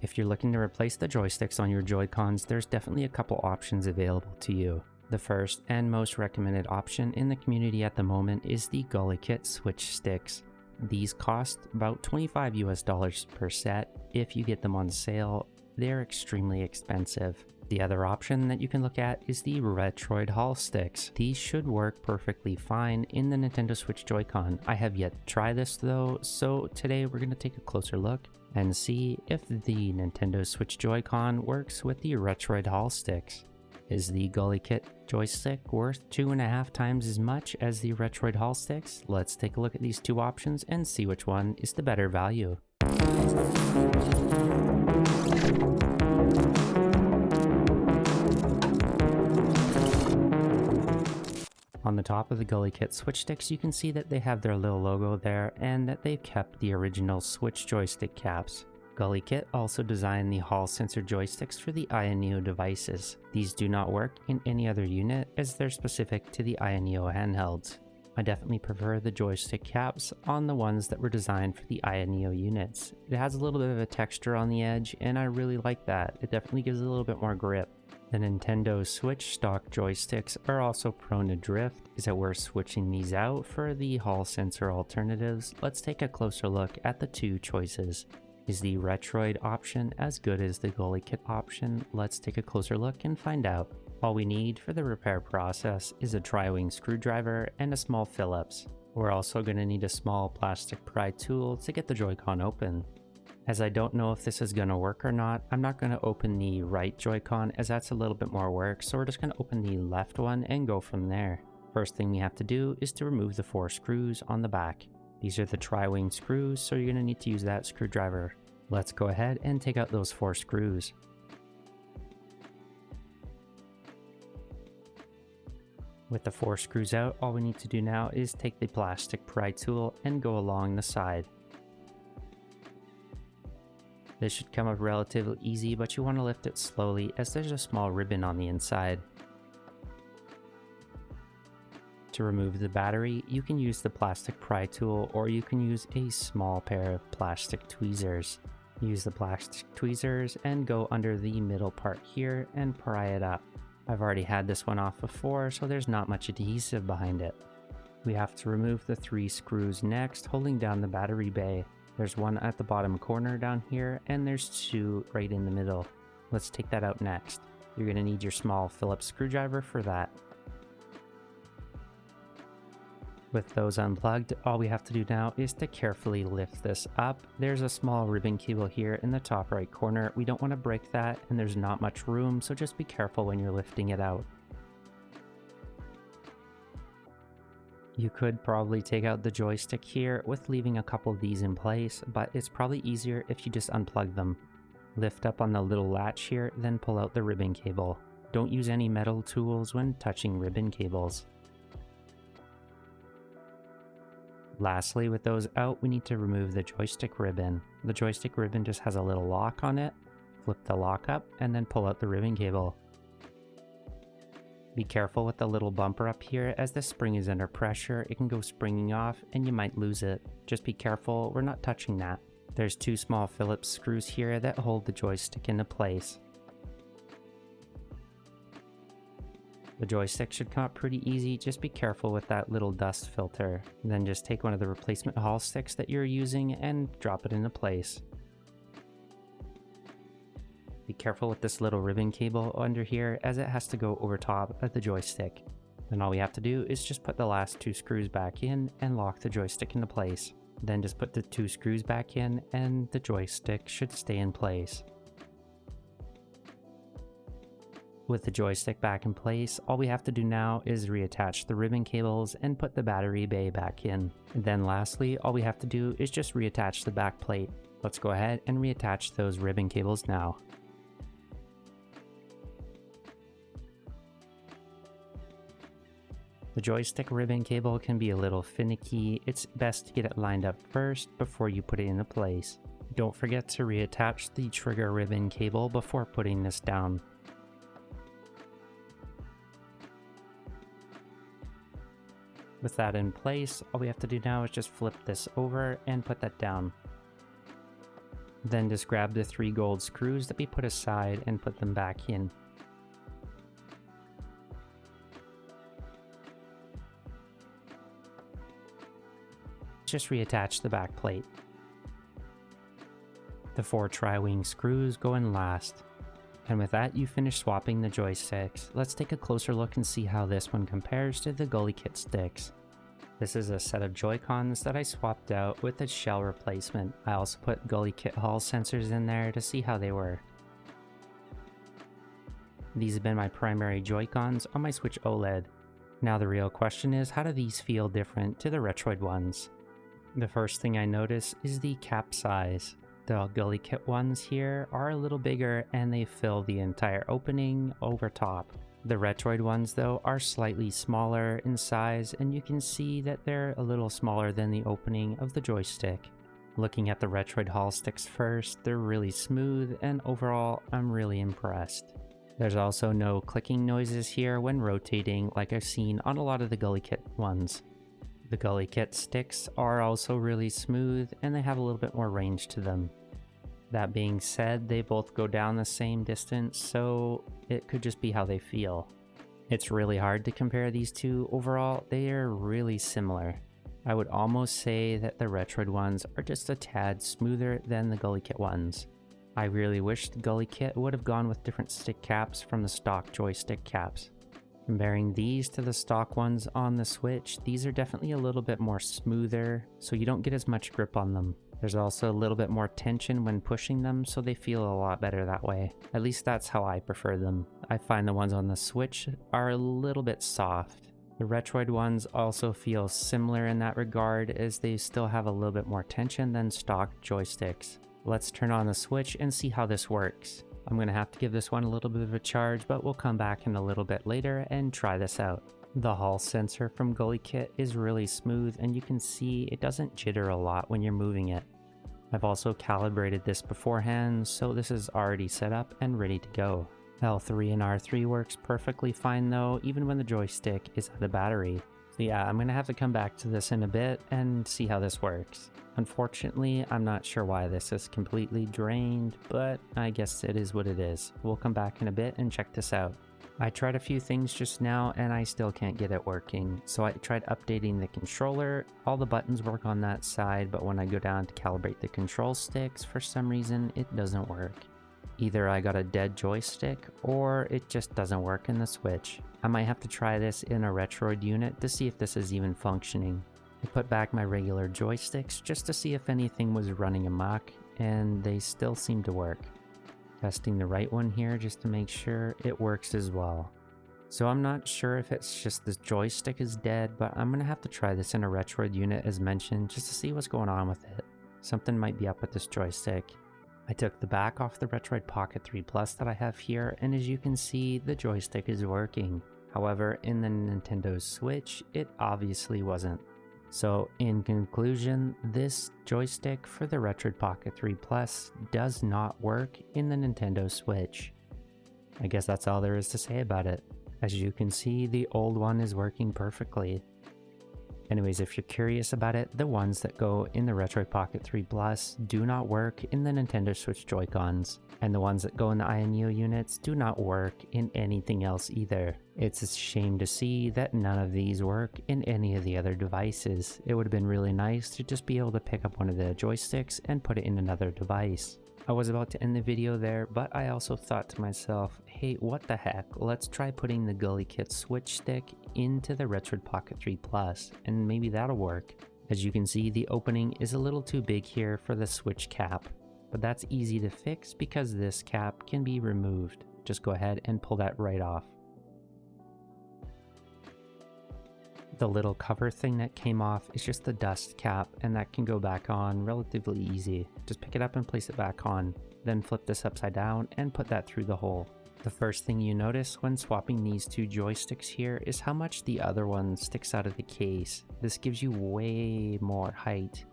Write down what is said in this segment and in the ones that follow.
If you're looking to replace the joysticks on your Joy-Cons, there's definitely a couple options available to you. The first and most recommended option in the community at the moment is the Gulikit switch sticks. These cost about $25 US per set. If you get them on sale, they're extremely expensive. The other option that you can look at is the Retroid Hall sticks. These should work perfectly fine in the Nintendo Switch Joy-Con. I have yet to try this though, so today we're going to take a closer look and see if the Nintendo Switch Joy-Con works with the Retroid Hall sticks. Is the Gulikit joystick worth 2.5 times as much as the Retroid Hall sticks? Let's take a look at these two options and see which one is the better value. On the top of the Gulikit switch sticks, you can see that they have their little logo there and that they've kept the original Switch joystick caps. Gulikit also designed the Hall sensor joysticks for the AYANEO devices. These do not work in any other unit as they're specific to the AYANEO handhelds. I definitely prefer the joystick caps on the ones that were designed for the AYANEO units. It has a little bit of a texture on the edge and I really like that. It definitely gives it a little bit more grip. The Nintendo Switch stock joysticks are also prone to drift. Is it worth switching these out for the Hall sensor alternatives? Let's take a closer look at the two choices. Is the Retroid option as good as the Gulikit option? Let's take a closer look and find out. All we need for the repair process is a tri-wing screwdriver and a small Phillips. We're also going to need a small plastic pry tool to get the Joy-Con open. As I don't know if this is going to work or not, I'm not going to open the right Joy-Con as that's a little bit more work, so we're just going to open the left one and go from there. First thing we have to do is to remove the 4 screws on the back. These are the tri-wing screws, so you're going to need to use that screwdriver. Let's go ahead and take out those 4 screws. With the 4 screws out, all we need to do now is take the plastic pry tool and go along the side. This should come up relatively easy, but you want to lift it slowly as there's a small ribbon on the inside. To remove the battery, you can use the plastic pry tool or you can use a small pair of plastic tweezers. Use the plastic tweezers and go under the middle part here and pry it up. I've already had this one off before, so there's not much adhesive behind it. We have to remove the 3 screws next, holding down the battery bay. There's one at the bottom corner down here, and there's 2 right in the middle. Let's take that out next. You're going to need your small Phillips screwdriver for that. With those unplugged, all we have to do now is to carefully lift this up. There's a small ribbon cable here in the top right corner. We don't want to break that, and there's not much room, so just be careful when you're lifting it out. You could probably take out the joystick here with leaving a couple of these in place, but it's probably easier if you just unplug them. Lift up on the little latch here, then pull out the ribbon cable. Don't use any metal tools when touching ribbon cables. Lastly, with those out, we need to remove the joystick ribbon. The joystick ribbon just has a little lock on it. Flip the lock up and then pull out the ribbon cable. Be careful with the little bumper up here, as the spring is under pressure, it can go springing off and you might lose it. Just be careful, we're not touching that. There's 2 small Phillips screws here that hold the joystick into place. The joystick should come up pretty easy, just be careful with that little dust filter. Then just take one of the replacement Hall sticks that you're using and drop it into place. Be careful with this little ribbon cable under here, as it has to go over top of the joystick. Then all we have to do is just put the last 2 screws back in and lock the joystick into place. Then just put the 2 screws back in and the joystick should stay in place. With the joystick back in place, all we have to do now is reattach the ribbon cables and put the battery bay back in. And then lastly, all we have to do is just reattach the back plate. Let's go ahead and reattach those ribbon cables now. The joystick ribbon cable can be a little finicky. It's best to get it lined up first before you put it into place. Don't forget to reattach the trigger ribbon cable before putting this down. With that in place, all we have to do now is just flip this over and put that down. Then just grab the 3 gold screws that we put aside and put them back in. Just reattach the back plate. The 4 tri-wing screws go in last. And with that, you finish swapping the joysticks. Let's take a closer look and see how this one compares to the Gulikit sticks. This is a set of Joycons that I swapped out with a shell replacement. I also put Gulikit Hall sensors in there to see how they were. These have been my primary Joycons on my Switch OLED. Now the real question is, how do these feel different to the Retroid ones? The first thing I notice is the cap size. The Gulikit ones here are a little bigger and they fill the entire opening over top. The Retroid ones though are slightly smaller in size, and you can see that they're a little smaller than the opening of the joystick. Looking at the Retroid Hall sticks first, they're really smooth, and overall I'm really impressed. There's also no clicking noises here when rotating like I've seen on a lot of the Gulikit ones. The Gulikit sticks are also really smooth and they have a little bit more range to them. That being said, they both go down the same distance, so it could just be how they feel. It's really hard to compare these two. Overall, they are really similar. I would almost say that the Retroid ones are just a tad smoother than the Gulikit ones. I really wish the Gulikit would have gone with different stick caps from the stock joystick caps. Comparing these to the stock ones on the Switch, these are definitely a little bit more smoother, so you don't get as much grip on them. There's also a little bit more tension when pushing them, so they feel a lot better that way. At least that's how I prefer them. I find the ones on the Switch are a little bit soft. The Retroid ones also feel similar in that regard, as they still have a little bit more tension than stock joysticks. Let's turn on the Switch and see how this works. I'm going to have to give this one a little bit of a charge, but we'll come back in a little bit later and try this out. The Hall sensor from Gulikit is really smooth, and you can see it doesn't jitter a lot when you're moving it. I've also calibrated this beforehand, so this is already set up and ready to go. L3 and R3 works perfectly fine though, even when the joystick is out of battery. So yeah, I'm gonna have to come back to this in a bit and see how this works. Unfortunately, I'm not sure why this is completely drained, but I guess it is what it is. We'll come back in a bit and check this out. I tried a few things just now and I still can't get it working, so I tried updating the controller. All the buttons work on that side, but when I go down to calibrate the control sticks, for some reason it doesn't work. Either I got a dead joystick or it just doesn't work in the Switch. I might have to try this in a Retroid unit to see if this is even functioning. I put back my regular joysticks just to see if anything was running amok, and they still seem to work. Testing the right one here just to make sure it works as well. So I'm not sure if it's just the joystick is dead, but I'm gonna have to try this in a Retroid unit as mentioned just to see what's going on with it. Something might be up with this joystick. I took the back off the Retroid Pocket 3 Plus that I have here, and as you can see, the joystick is working. However, in the Nintendo Switch, it obviously wasn't. So in conclusion, this joystick for the Retroid Pocket 3 Plus does not work in the Nintendo Switch. I guess that's all there is to say about it. As you can see, the old one is working perfectly. Anyways, if you're curious about it, the ones that go in the Retroid Pocket 3 Plus do not work in the Nintendo Switch Joy-Cons, and the ones that go in the AYANEO units do not work in anything else either. It's a shame to see that none of these work in any of the other devices. It would have been really nice to just be able to pick up one of the joysticks and put it in another device. I was about to end the video there, but I also thought to myself, hey, what the heck, let's try putting the Gulikit Switch stick into the Retroid Pocket 3 Plus, and maybe that'll work. As you can see, the opening is a little too big here for the Switch cap, but that's easy to fix because this cap can be removed. Just go ahead and pull that right off. The little cover thing that came off is just the dust cap, and that can go back on relatively easy. Just pick it up and place it back on, then flip this upside down and put that through the hole. The first thing you notice when swapping these two joysticks here is how much the other one sticks out of the case. This gives you way more height.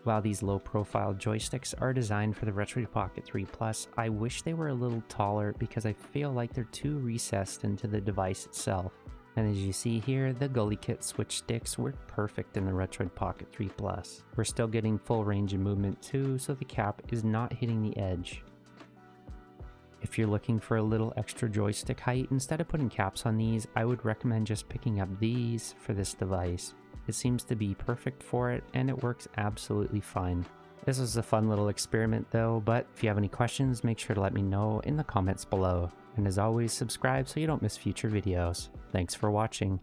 While these low profile joysticks are designed for the Retroid Pocket 3 Plus, I wish they were a little taller because I feel like they're too recessed into the device itself. And as you see here, the Gulikit switch sticks work perfect in the Retroid Pocket 3 Plus. We're still getting full range of movement too, so the cap is not hitting the edge. If you're looking for a little extra joystick height, instead of putting caps on these, I would recommend just picking up these for this device. It seems to be perfect for it, and it works absolutely fine. This was a fun little experiment though, but if you have any questions, make sure to let me know in the comments below. And as always, subscribe so you don't miss future videos. Thanks for watching.